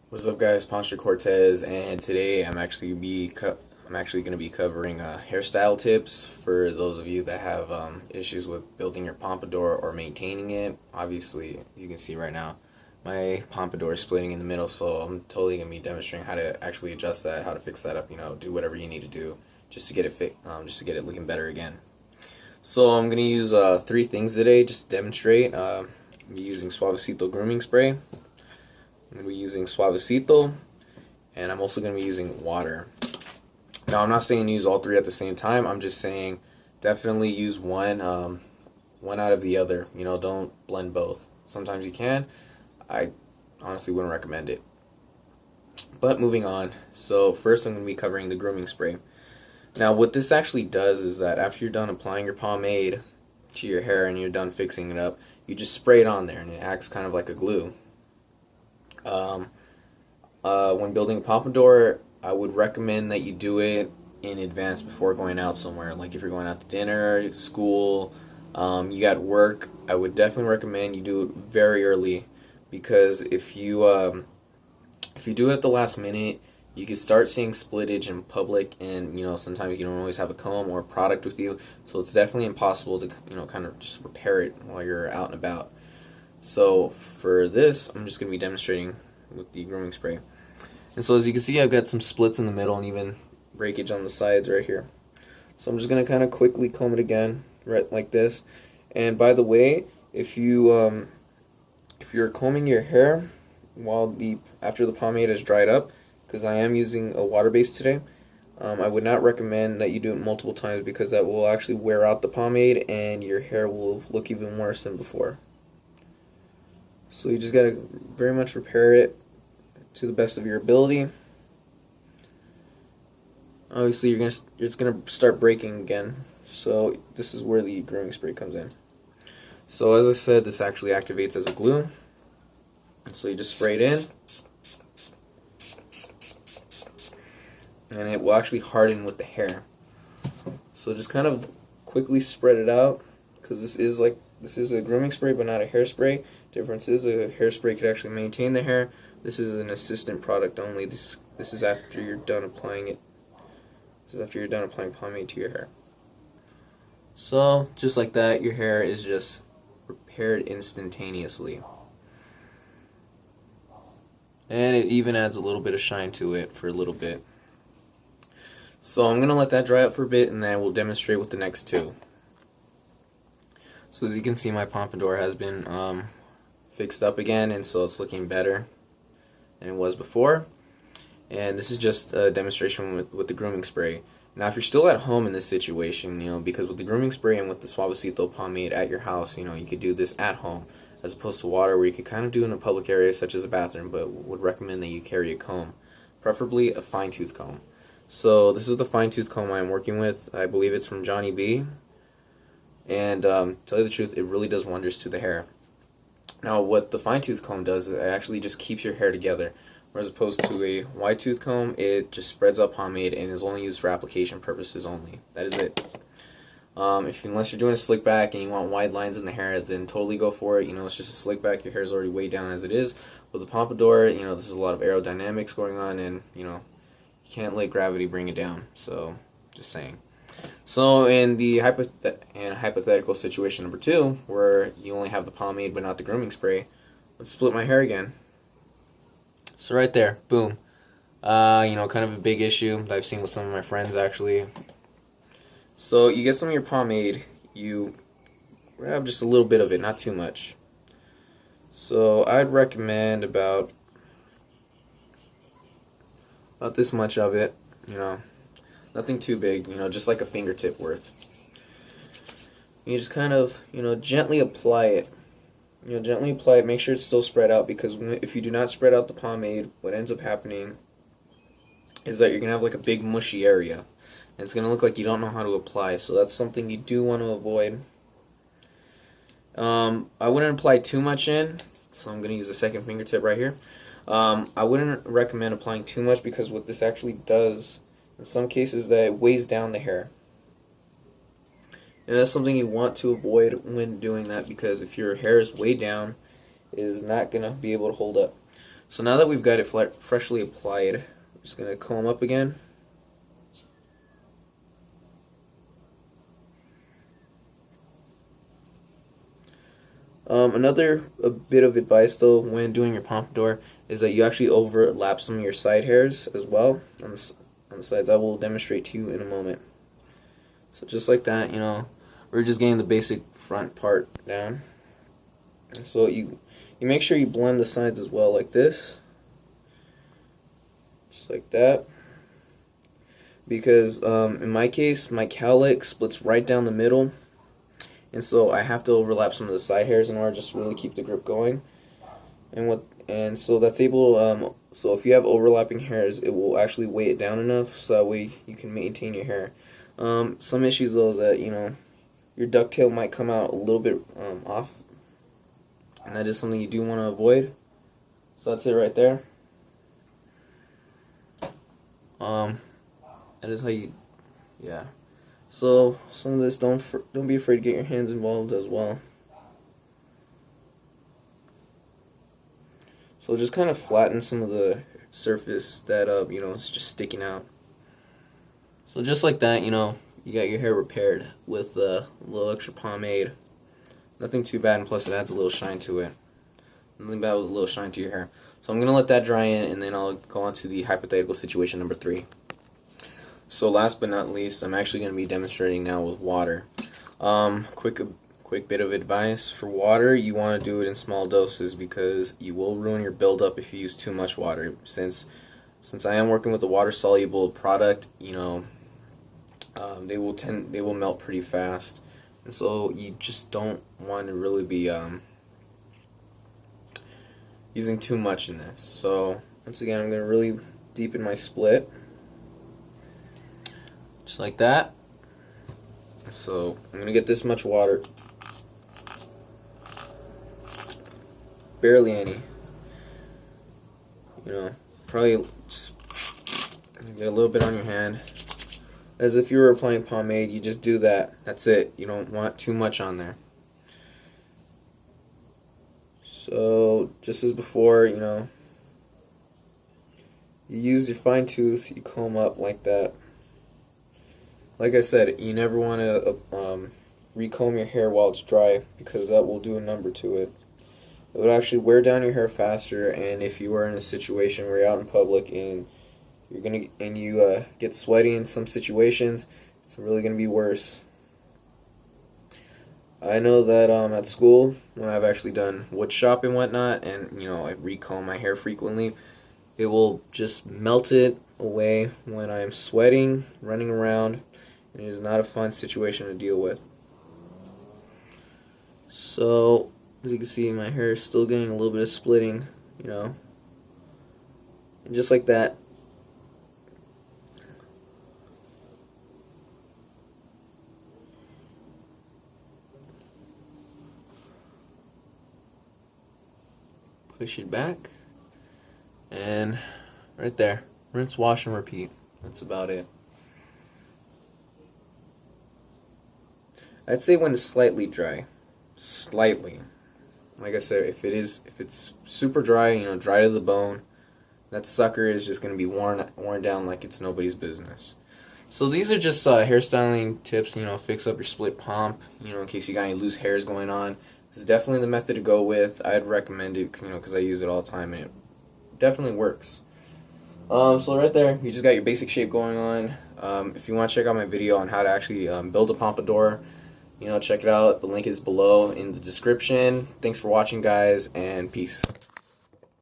What's up, guys? Poncho Cortez, and today I'm actually going to be covering hairstyle tips for those of you that have issues with building your pompadour or maintaining it. Obviously, as you can see right now, my pompadour is splitting in the middle, so I'm totally going to be demonstrating how to actually adjust that, how to fix that up. Do whatever you need to do just to get just to get it looking better again. So I'm going to use three things today just to demonstrate. I'm using Suavecito grooming spray. I'm going to be using Suavecito, and I'm also going to be using water. Now, I'm not saying use all three at the same time. I'm just saying definitely use one out of the other. Don't blend both. Sometimes you can. I honestly wouldn't recommend it. But moving on. So first I'm going to be covering the grooming spray. Now, what this actually does is that after you're done applying your pomade to your hair and you're done fixing it up, you just spray it on there, and it acts kind of like a glue. When building a pompadour, I would recommend that you do it in advance before going out somewhere. Like if you're going out to dinner, school, you got work, I would definitely recommend you do it very early, because if you do it at the last minute, you can start seeing splittage in public, and sometimes you don't always have a comb or a product with you, so it's definitely impossible to kind of just repair it while you're out and about. So for this, I'm just going to be demonstrating with the grooming spray. And so as you can see, I've got some splits in the middle and even breakage on the sides right here. So I'm just going to kind of quickly comb it again, right like this. And by the way, if you're combing your hair after the pomade is dried up, because I am using a water base today, I would not recommend that you do it multiple times, because that will actually wear out the pomade and your hair will look even worse than before. So you just got to very much repair it to the best of your ability. Obviously, it's gonna start breaking again. So this is where the grooming spray comes in. So as I said, this actually activates as a glue. So you just spray it in, and it will actually harden with the hair. So just kind of quickly spread it out, because this is a grooming spray but not a hairspray. Difference is a hairspray could actually maintain the hair. This is an assistant product only. This is after you're done applying it. This is after you're done applying pomade to your hair. So just like that, your hair is just repaired instantaneously. And it even adds a little bit of shine to it for a little bit. So I'm going to let that dry up for a bit, and then we'll demonstrate with the next two. So as you can see, my pompadour has been fixed up again, and so it's looking better than it was before. And this is just a demonstration with the grooming spray. Now, if you're still at home in this situation, because with the grooming spray and with the Suavecito pomade at your house, you could do this at home, as opposed to water, where you could kind of do in a public area such as a bathroom, but would recommend that you carry a comb, preferably a fine tooth comb. So this is the fine tooth comb I'm working with. I believe it's from Johnny B. And to tell you the truth, it really does wonders to the hair. Now, what the fine tooth comb does is it actually just keeps your hair together, whereas opposed to a wide tooth comb, it just spreads out pomade and is only used for application purposes only. That is it. Unless you're doing a slick back and you want wide lines in the hair, then totally go for it. It's just a slick back. Your hair is already way down as it is. With the pompadour, this is a lot of aerodynamics going on, and you can't let gravity bring it down. So, just saying. So in the hypothetical situation number 2, where you only have the pomade but not the grooming spray, let's split my hair again. So right there, boom. Kind of a big issue that I've seen with some of my friends actually. So you get some of your pomade, you grab just a little bit of it, not too much. So I'd recommend about this much of it, nothing too big, just like a fingertip worth. You just kind of, gently apply it. Gently apply it, make sure it's still spread out, because if you do not spread out the pomade, what ends up happening is that you're going to have like a big mushy area, and it's going to look like you don't know how to apply, so that's something you do want to avoid. I wouldn't apply too much in, so I'm going to use the second fingertip right here. I wouldn't recommend applying too much, because what this actually does in some cases that it weighs down the hair. And that's something you want to avoid when doing that, because if your hair is weighed down, it is not going to be able to hold up. So now that we've got it freshly applied, I'm just going to comb up again. Another bit of advice though when doing your pompadour is that you actually overlap some of your side hairs as well on the sides. I will demonstrate to you in a moment. So just like that, we're just getting the basic front part down. And so you make sure you blend the sides as well, like this, just like that. Because in my case, my cowlick splits right down the middle. And so I have to overlap some of the side hairs in order to just really keep the grip going. And so that's able. So if you have overlapping hairs, it will actually weigh it down enough so that way you can maintain your hair. Some issues though is that your ducktail might come out a little bit off, and that is something you do want to avoid. So that's it right there. That is how you, yeah. So some of this, don't be afraid to get your hands involved as well. So just kind of flatten some of the surface that is just sticking out. So just like that, you got your hair repaired with a little extra pomade. Nothing too bad, and plus it adds a little shine to it. Nothing bad with a little shine to your hair. So I'm gonna let that dry in, and then I'll go on to the hypothetical situation number 3. So last but not least, I'm actually going to be demonstrating now with water. Quick bit of advice for water: you want to do it in small doses because you will ruin your buildup if you use too much water. Since I am working with a water soluble product, they will melt pretty fast, and so you just don't want to really be using too much in this. So once again, I'm going to really deepen my split. Just like that. So I'm gonna get this much water, barely any. Probably just get a little bit on your hand, as if you were applying pomade. You just do that. That's it. You don't want too much on there. So just as before, you use your fine tooth. You comb up like that. Like I said, you never want to recomb your hair while it's dry, because that will do a number to it. It would actually wear down your hair faster, and if you are in a situation where you're out in public and you get sweaty in some situations, it's really gonna be worse. I know that at school, when I've actually done wood shop and whatnot, and I recomb my hair frequently, it will just melt it away when I'm sweating, running around. It is not a fun situation to deal with. So, as you can see, my hair is still getting a little bit of splitting, And just like that. Push it back. And right there. Rinse, wash, and repeat. That's about it. I'd say when it's slightly dry. Slightly. Like I said, if it's super dry, dry to the bone, that sucker is just going to be worn down like it's nobody's business. So these are just hairstyling tips, fix up your split pomp, in case you got any loose hairs going on. This is definitely the method to go with. I'd recommend it, because I use it all the time and it definitely works. So right there, you just got your basic shape going on. If you want to check out my video on how to actually build a pompadour, check it out. The link is below in the description. Thanks for watching, guys, and peace.